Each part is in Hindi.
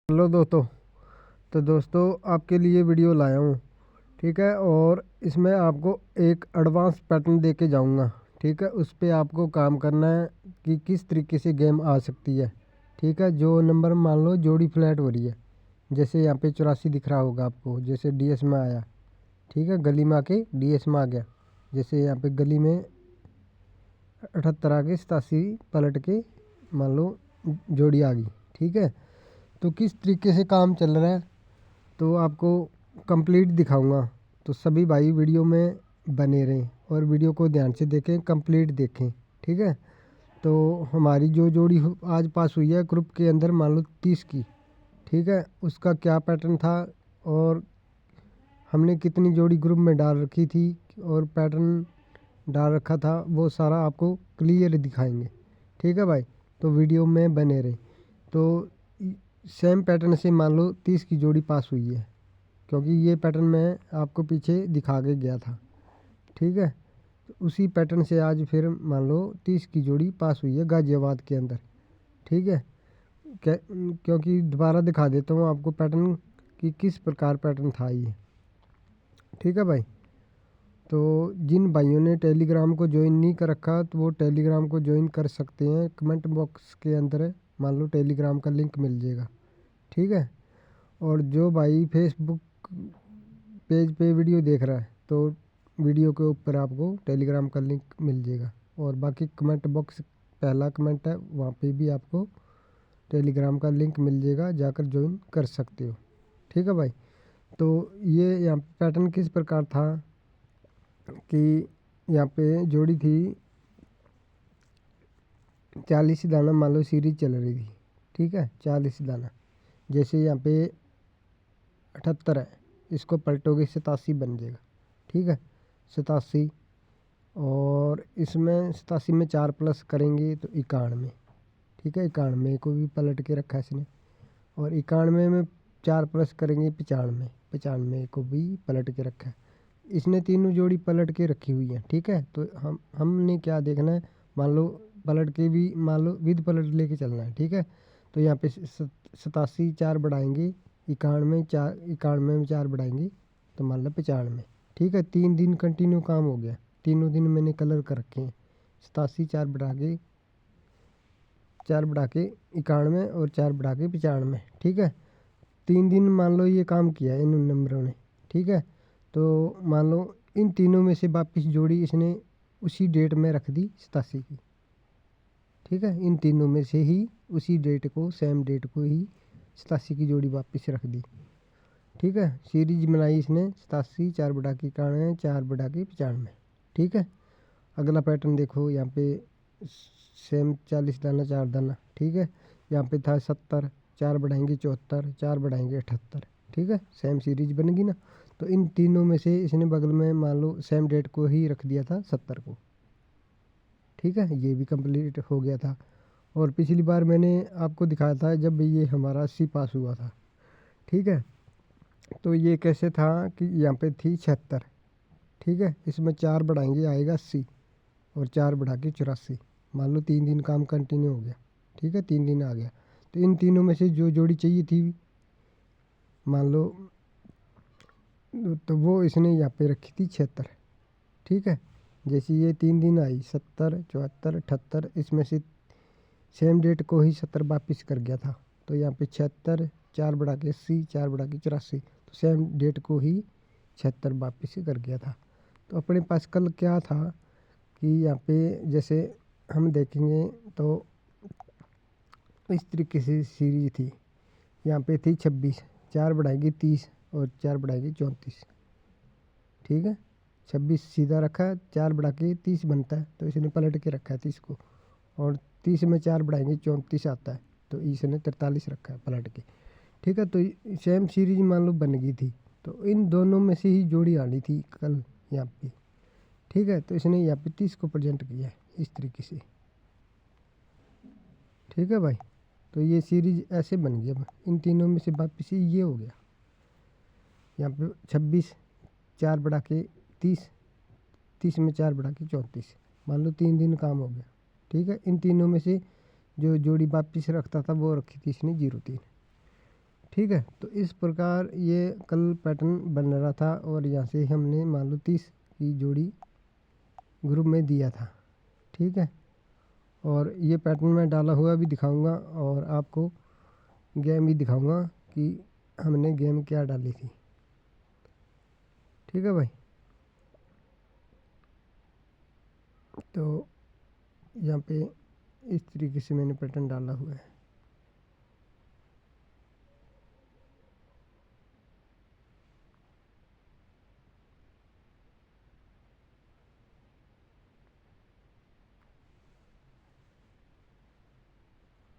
हेलो दोस्तों। तो दोस्तों आपके लिए वीडियो लाया हूँ, ठीक है। और इसमें आपको एक एडवांस पैटर्न दे के जाऊँगा, ठीक है। उस पर आपको काम करना है कि किस तरीके से गेम आ सकती है, ठीक है। जो नंबर मान लो जोड़ी फ्लैट हो रही है, जैसे यहाँ पे 84 दिख रहा होगा आपको, जैसे डीएस में आया, ठीक है। गली में आके डीएस में आ गया, जैसे यहाँ पे गली में 78 आके 87 पलट के मान लो जोड़ी आ गई, ठीक है। तो किस तरीके से काम चल रहा है तो आपको कंप्लीट दिखाऊंगा। तो सभी भाई वीडियो में बने रहें और वीडियो को ध्यान से देखें, कंप्लीट देखें, ठीक है। तो हमारी जो जोड़ी आज पास हुई है ग्रुप के अंदर मान लो 30 की, ठीक है। उसका क्या पैटर्न था और हमने कितनी जोड़ी ग्रुप में डाल रखी थी और पैटर्न डाल रखा था, वो सारा आपको क्लियर दिखाएंगे, ठीक है भाई। तो वीडियो में बने रहे। तो सेम पैटर्न से मान लो 30 की जोड़ी पास हुई है, क्योंकि ये पैटर्न मैं आपको पीछे दिखा के गया था, ठीक है। तो उसी पैटर्न से आज फिर मान लो 30 की जोड़ी पास हुई है गाज़ियाबाद के अंदर, ठीक है। क्योंकि दोबारा दिखा देता हूँ आपको पैटर्न कि किस प्रकार पैटर्न था ये, ठीक है भाई। तो जिन भाइयों ने टेलीग्राम को ज्वाइन नहीं कर रखा तो वो टेलीग्राम को ज्वाइन कर सकते हैं। कमेंट बॉक्स के अंदर मान लो टेलीग्राम का लिंक मिल जाएगा, ठीक है। और जो भाई फेसबुक पेज पे वीडियो देख रहा है तो वीडियो के ऊपर आपको टेलीग्राम का लिंक मिल जाएगा। और बाकी कमेंट बॉक्स पहला कमेंट है, वहाँ पे भी आपको टेलीग्राम का लिंक मिल जाएगा, जाकर ज्वाइन कर सकते हो, ठीक है भाई। तो ये यहाँ पैटर्न किस प्रकार था कि यहाँ पे जोड़ी थी 40 दाना, मान लो सीरीज चल रही थी, ठीक है। 40 दाना, जैसे यहाँ पे 78 है, इसको पलटोगे 87 बन जाएगा, ठीक है। 87 और इसमें 87 में 4 प्लस करेंगे तो 91, ठीक है। 91 को भी पलट के रखा है इसने, और 91 में 4 प्लस करेंगे 95, 95 को भी पलट के रखा है इसने। तीनों जोड़ी पलट के रखी हुई है, ठीक है। तो हमने क्या देखना है, मान लो पलट के भी मान लो विद पलट लेके चलना है, ठीक है। तो यहाँ पे 87 4 बढ़ाएंगे, 91 में 4 बढ़ाएंगे तो मान लो 95, ठीक है। 3 दिन कंटिन्यू काम हो गया, तीनों दिन मैंने कलर कर रखे हैं। 87 4 बढ़ा के 91 और 4 बढ़ा के 95, ठीक है। 3 दिन मान लो ये काम किया इन नंबरों ने, ठीक है। तो मान लो इन तीनों में से वापिस जोड़ी इसने उसी डेट में रख दी 87 की, ठीक है। इन तीनों में से ही उसी डेट को, सेम डेट को ही 87 की जोड़ी वापस रख दी, ठीक है। सीरीज बनाई इसने 87 4 बढ़ा के 91 4 बढ़ा के 95, ठीक है। अगला पैटर्न देखो, यहाँ पे सेम 40 दाना 4 दाना, ठीक है। यहाँ पे था 70, 4 बढ़ाएंगे 74, 4 बढ़ाएंगे 78, ठीक है। सेम सीरीज बन गई ना। तो इन तीनों में से इसने बगल में मान लो सेम डेट को ही रख दिया था 70 को, ठीक है। ये भी कंप्लीट हो गया था। और पिछली बार मैंने आपको दिखाया था जब ये हमारा 80 पास हुआ था, ठीक है। तो ये कैसे था कि यहाँ पे थी 76, ठीक है। इसमें 4 बढ़ाएंगे आएगा 80 और 4 बढ़ा के 84, मान लो 3 दिन काम कंटिन्यू हो गया, ठीक है। 3 दिन आ गया। तो इन तीनों में से जो जोड़ी चाहिए थी मान लो, तो वो इसने यहाँ पे रखी थी 76, ठीक है। जैसे ये 3 दिन आई 70 74 78, इसमें से सेम डेट को ही 70 वापिस कर गया था। तो यहाँ पे 76 4 बढ़ा के 80 4 बढ़ा के 84, तो सेम डेट को ही 76 वापिस कर गया था। तो अपने पास कल क्या था कि यहाँ पे जैसे हम देखेंगे तो इस तरीके से सीरीज थी। यहाँ पे थी 26, 4 बढ़ाएगी 30 और 4 बढ़ाएगी 34, ठीक है। 26 सीधा रखा है, 4 बढ़ा के 30 बनता है तो इसने पलट के रखा है 30 को, और 30 में 4 बढ़ाएंगे 34 आता है तो इसने 43 रखा है पलट के, ठीक है। तो सेम सीरीज मान लो बन गई थी। तो इन दोनों में से ही जोड़ी आनी थी कल यहाँ पे, ठीक है। तो इसने यहाँ पे 30 को प्रेजेंट किया है इस तरीके से, ठीक है भाई। तो ये सीरीज ऐसे बन गई। अब इन तीनों में से वापिस ये हो गया, यहाँ पे 26 4 बढ़ा के 30, 30 में 4 बढ़ा के 34, मान लो 3 दिन काम हो गया, ठीक है। इन तीनों में से जो जोड़ी वापिस रखता था वो रखी थी इसने 03, ठीक है। तो इस प्रकार ये कल पैटर्न बन रहा था और यहाँ से हमने मान लो 30 की जोड़ी ग्रुप में दिया था। ठीक है, और ये पैटर्न मैं डाला हुआ भी दिखाऊंगा और आपको गेम भी दिखाऊंगा कि हमने गेम क्या डाली थी। ठीक है भाई, तो यहाँ पे इस तरीके से मैंने पैटर्न डाला हुआ है।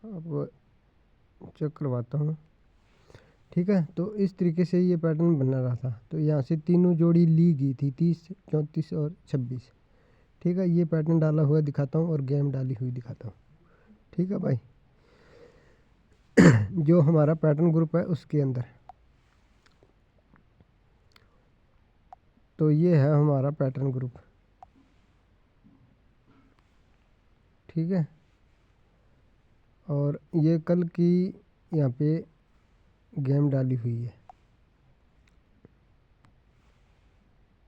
अब चेक करवाता हूँ। ठीक है, तो इस तरीके से ये पैटर्न बना रहा था। तो यहाँ से तीनों जोड़ी ली गई थी 30, 34 और 26। ठीक है, ये पैटर्न डाला हुआ दिखाता हूँ और गेम डाली हुई दिखाता हूँ। ठीक है भाई, जो हमारा पैटर्न ग्रुप है उसके अंदर, तो ये है हमारा पैटर्न ग्रुप। ठीक है, और ये कल की यहाँ पे गेम डाली हुई है।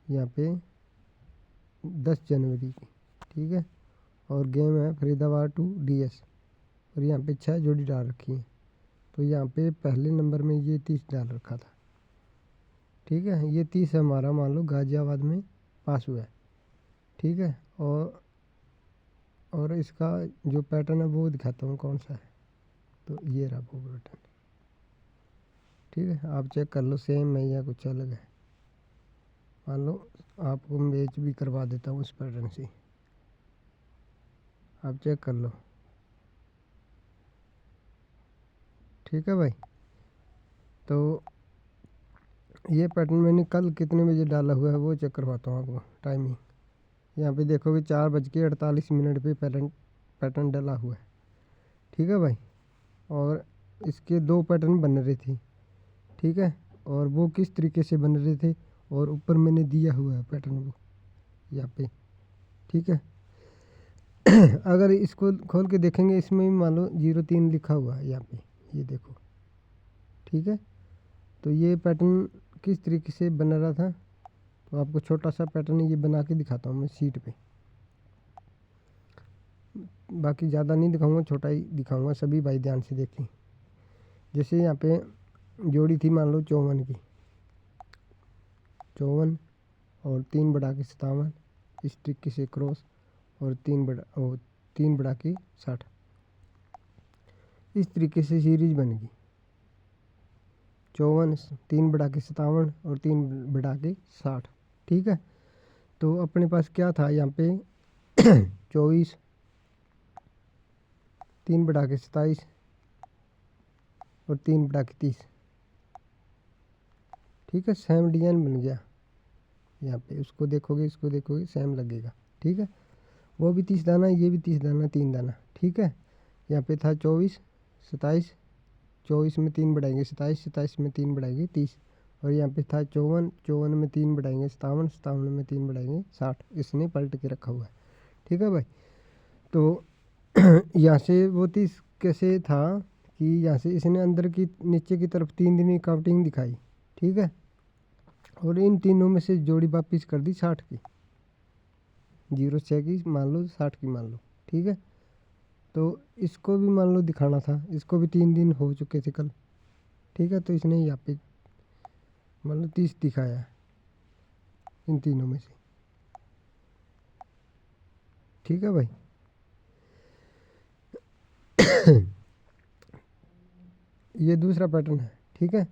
यहाँ पे 10 जनवरी की। ठीक है, और गेम है फरीदाबाद टू DS और यहाँ पे 6 जोड़ी डाल रखी है। तो यहाँ पे पहले नंबर में ये 30 डाल रखा था। ठीक है, ये 30 हमारा मान लो गाजियाबाद में पास हुआ है। ठीक है, और इसका जो पैटर्न है वो दिखाता हूँ कौन सा है। तो ये रहा वो पैटर्न। ठीक है, आप चेक कर लो सेम है या कुछ अलग है। मान लो आपको मैच भी करवा देता हूँ इस पैटर्न से, आप चेक कर लो। ठीक है भाई, तो ये पैटर्न मैंने कल कितने बजे डाला हुआ है वो चेक करवाता हूँ आपको टाइमिंग। यहाँ पे देखोगे 4:48 पे पैटर्न डाला हुआ है। ठीक है भाई, और इसके 2 पैटर्न बन रहे थे। ठीक है, और वो किस तरीके से बन रहे थे और ऊपर मैंने दिया हुआ है पैटर्न वो यहाँ पे। ठीक है, अगर इसको खोल के देखेंगे इसमें भी मान लो 03 लिखा हुआ है यहाँ पे, ये देखो। ठीक है, तो ये पैटर्न किस तरीके से बन रहा था, तो आपको छोटा सा पैटर्न ये बना के दिखाता हूँ मैं शीट पे। बाकी ज़्यादा नहीं दिखाऊंगा, छोटा ही दिखाऊंगा, सभी भाई ध्यान से देखें। जैसे यहाँ पे जोड़ी थी मान लो 54 की, 54 और 3 बढ़ा के 57, इस तरीके से क्रॉस, और 3 बढ़ा के 60, इस तरीके से सीरीज बन गई। 54, 3 बढ़ा के 57 और 3 बढ़ा के 60। ठीक है, तो अपने पास क्या था यहाँ पे 24, 3 बढ़ा के 27 और 3 बढ़ा के 30। ठीक है, सेम डिजाइन बन गया। यहाँ पे उसको देखोगे इसको देखोगे सेम लगेगा। ठीक है, वो भी 30 दाना, ये भी 30 दाना, 3 दाना। ठीक है, यहाँ पे था 24, 27, 24 में 3 बढ़ाएंगे 27, 27 में 3 बढ़ाएंगे 30, और यहाँ पे था 54, 54 में 3 बढ़ाएंगे 57, 57 में 3 बढ़ाएंगे 60। इसने पलट के रखा हुआ है। ठीक है भाई, तो यहाँ से वो 30 कैसे था कि यहाँ से इसने अंदर की नीचे की तरफ 3 दिन की काउंटिंग दिखाई। ठीक है, और इन तीनों में से जोड़ी वापिस कर दी 60 की, 06 की मान लो, 60 की मान लो। ठीक है, तो इसको भी मान लो दिखाना था, इसको भी 3 दिन हो चुके थे कल। ठीक है, तो इसने यहाँ पे मान लो 30 दिखाया इन तीनों में से। ठीक है भाई, ये दूसरा पैटर्न है। ठीक है,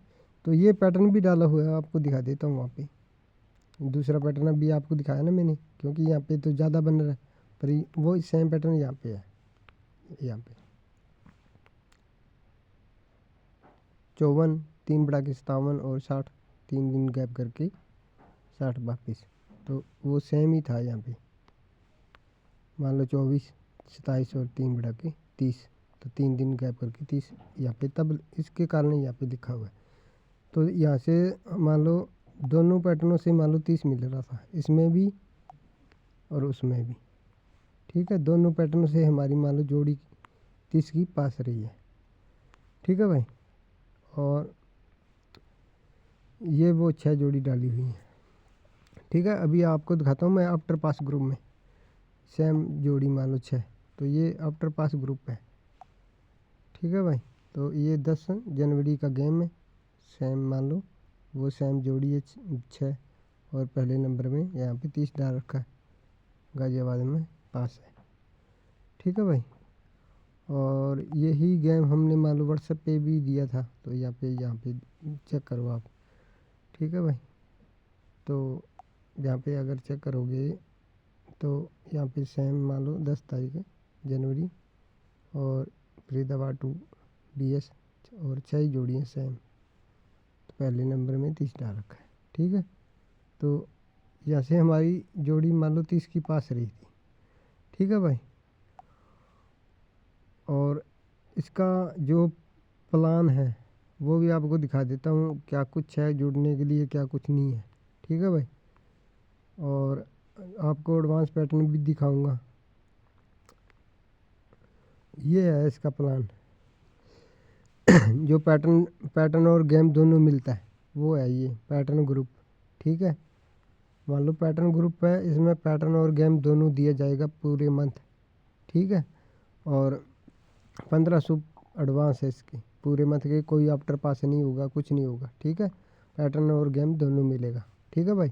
तो ये पैटर्न भी डाला हुआ है, आपको दिखा देता हूँ वहाँ पे। दूसरा पैटर्न अभी आपको दिखाया ना मैंने, क्योंकि यहाँ पे तो ज़्यादा बन रहा है, पर वो सेम पैटर्न यहाँ पे है। यहाँ पे 54, 3 बढ़ा के 57 और 60, 3 दिन गैप करके 60 वापिस। तो वो सेम ही था यहाँ पे, मान लो 24, 27 और 3 बढ़ा के 30, तो 3 दिन गैप करके 30 यहाँ पे, तब इसके कारण यहाँ पे लिखा हुआ है। तो यहाँ से मान लो दोनों पैटर्नों से मान लो 30 मिल रहा था, इसमें भी और उसमें भी। ठीक है, दोनों पैटर्नों से हमारी मान लो जोड़ी 30 की पास रही है। ठीक है भाई, और ये वो 6 जोड़ी डाली हुई है। ठीक है, अभी आपको दिखाता हूँ मैं आफ्टर पास ग्रुप में सेम जोड़ी मान लो 6, तो ये आफ्टर पास ग्रुप है। ठीक है भाई, तो ये 10 जनवरी का गेम है, सेम मान लो वो सेम जोड़ी है 6, और पहले नंबर में यहाँ पे 30 डाल रखा है, गाजियाबाद में पास है। ठीक है भाई, और यही गेम हमने मान लो व्हाट्सएप पे भी दिया था, तो यहाँ पे चेक करो आप। ठीक है भाई, तो यहाँ पे अगर चेक करोगे तो यहाँ पे सेम मान लो 10 तारीख है जनवरी, और फरीदाबाद टू BS, और 6 जोड़ी हैं सेम, तो पहले नंबर में 30 डाल रखा है। ठीक है, तो यहाँ से हमारी जोड़ी मान लो 30 की पास रही थी। ठीक है भाई, और इसका जो प्लान है वो भी आपको दिखा देता हूँ, क्या कुछ है जुड़ने के लिए, क्या कुछ नहीं है। ठीक है भाई, और आपको एडवांस पैटर्न भी दिखाऊंगा। ये है इसका प्लान जो पैटर्न और गेम दोनों मिलता है वो है ये पैटर्न ग्रुप। ठीक है, मान लो पैटर्न ग्रुप है, इसमें पैटर्न और गेम दोनों दिया जाएगा पूरे मंथ। ठीक है, और 1500 एडवांस है इसकी पूरे मंथ के, कोई आफ्टर पास नहीं होगा, कुछ नहीं होगा। ठीक है, पैटर्न और गेम दोनों मिलेगा। ठीक है भाई,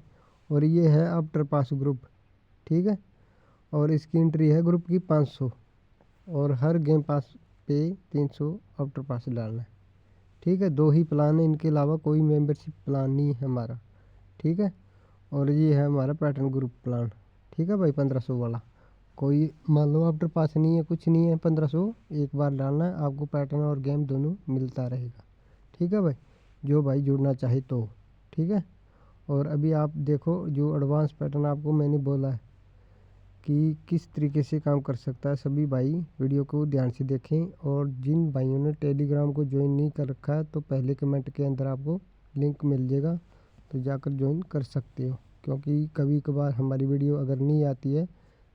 और ये है आफ्टर पास ग्रुप। ठीक है, और इसकी एंट्री है ग्रुप की 500, और हर गेम पास पे 300 आफ्टर पास डालना है। ठीक है, 2 ही प्लान है, इनके अलावा कोई मेंबरशिप प्लान नहीं है हमारा। ठीक है, और ये है हमारा पैटर्न ग्रुप प्लान। ठीक है भाई, 1500 वाला, कोई मान लो आफ्टर पास नहीं है, कुछ नहीं है, 1500 एक बार डालना है, आपको पैटर्न और गेम दोनों मिलता रहेगा। ठीक है भाई, जो भाई जुड़ना चाहे तो। ठीक है, और अभी आप देखो जो एडवांस पैटर्न आपको मैंने बोला है कि किस तरीके से काम कर सकता है, सभी भाई वीडियो को ध्यान से देखें। और जिन भाइयों ने टेलीग्राम को ज्वाइन नहीं कर रखा है तो पहले कमेंट के अंदर आपको लिंक मिल जाएगा, तो जाकर ज्वाइन कर सकते हो, क्योंकि कभी कभार हमारी वीडियो अगर नहीं आती है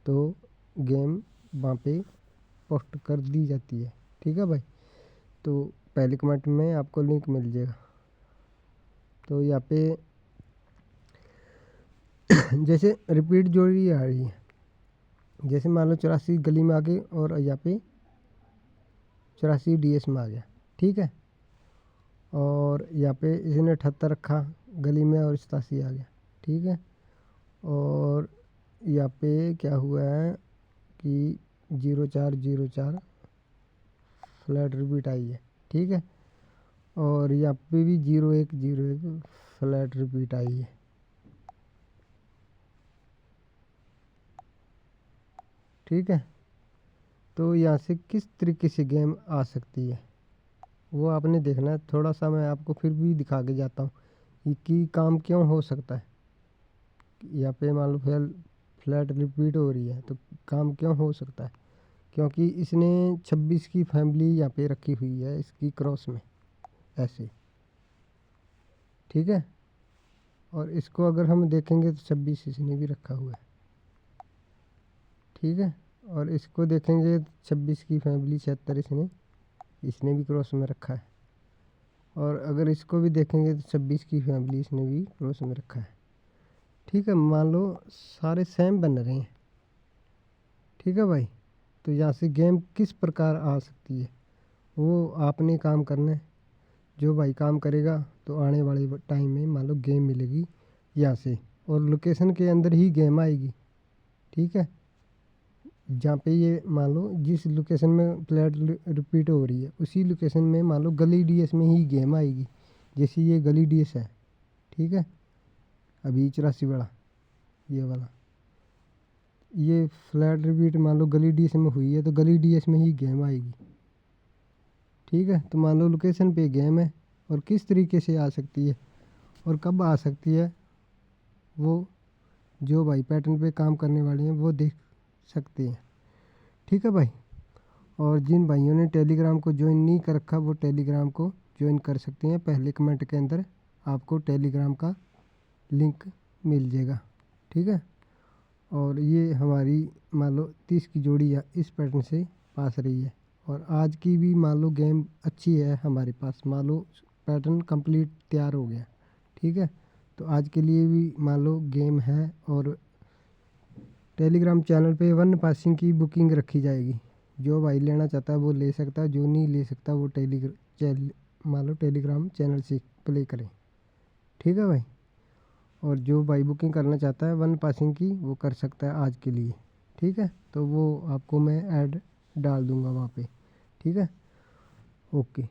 तो गेम वहाँ पे पोस्ट कर दी जाती है। ठीक है भाई, तो पहले कमेंट में आपको लिंक मिल जाएगा। तो यहाँ पे जैसे रिपीट जोड़ी आ रही है, जैसे मान लो 84 गली में आ गए और यहाँ पे 84 DS में आ गया। ठीक है, और यहाँ पे इसने 78 रखा गली में और 87 आ गया। ठीक है, और यहाँ पे क्या हुआ है कि 0404 फ्लैट रिपीट आई है। ठीक है, और यहाँ पे भी 0101 फ्लैट रिपीट आई है। ठीक है, तो यहाँ से किस तरीके से गेम आ सकती है वो आपने देखना है। थोड़ा सा मैं आपको फिर भी दिखा के जाता हूँ कि काम क्यों हो सकता है। यहाँ पे मान लो फ्लैट रिपीट हो रही है तो काम क्यों हो सकता है, क्योंकि इसने 26 की फैमिली यहाँ पे रखी हुई है इसकी क्रॉस में ऐसे। ठीक है, और इसको अगर हम देखेंगे तो 26 इसने भी रखा हुआ है। ठीक है, और इसको देखेंगे तो 26 की फैमिली 76 इसने भी क्रॉस में रखा है, और अगर इसको भी देखेंगे तो 26 की फैमिली इसने भी क्रॉस में रखा है। ठीक है, मान लो सारे सेम बन रहे हैं। ठीक है भाई, तो यहाँ से गेम किस प्रकार आ सकती है वो आपने काम करना है। जो भाई काम करेगा तो आने वाले टाइम में मान लो गेम मिलेगी यहाँ से, और लोकेशन के अंदर ही गेम आएगी। ठीक है, जहाँ पे ये मान लो जिस लोकेशन में फ्लैट रिपीट हो रही है उसी लोकेशन में मान लो गली DS में ही गेम आएगी। जैसे ये गली DS है। ठीक है, अभी 84 वाला ये वाला, ये फ्लैट रिपीट मान लो गली DS में हुई है तो गली DS में ही गेम आएगी। ठीक है, तो मान लो लोकेशन पे गेम है, और किस तरीके से आ सकती है और कब आ सकती है वो जो भाई पैटर्न पे काम करने वाले हैं वो देख सकते हैं। ठीक है भाई, और जिन भाइयों ने टेलीग्राम को ज्वाइन नहीं कर रखा वो टेलीग्राम को ज्वाइन कर सकते हैं। पहले कमेंट के अंदर आपको टेलीग्राम का लिंक मिल जाएगा। ठीक है, और ये हमारी मान लो 30 की जोड़ी है इस पैटर्न से पास रही है, और आज की भी मान लो गेम अच्छी है हमारे पास, मान लो पैटर्न कंप्लीट तैयार हो गया। ठीक है। तो आज के लिए भी मान लो गेम है और टेलीग्राम चैनल पे वन पासिंग की बुकिंग रखी जाएगी। जो भाई लेना चाहता है वो ले सकता है, जो नहीं ले सकता वो मान लो टेलीग्राम चैनल से प्ले करें, ठीक है भाई। और जो भाई बुकिंग करना चाहता है वन पासिंग की वो कर सकता है आज के लिए, ठीक है। तो वो आपको मैं ऐड डाल दूंगा वहाँ पे, ठीक है। ओके।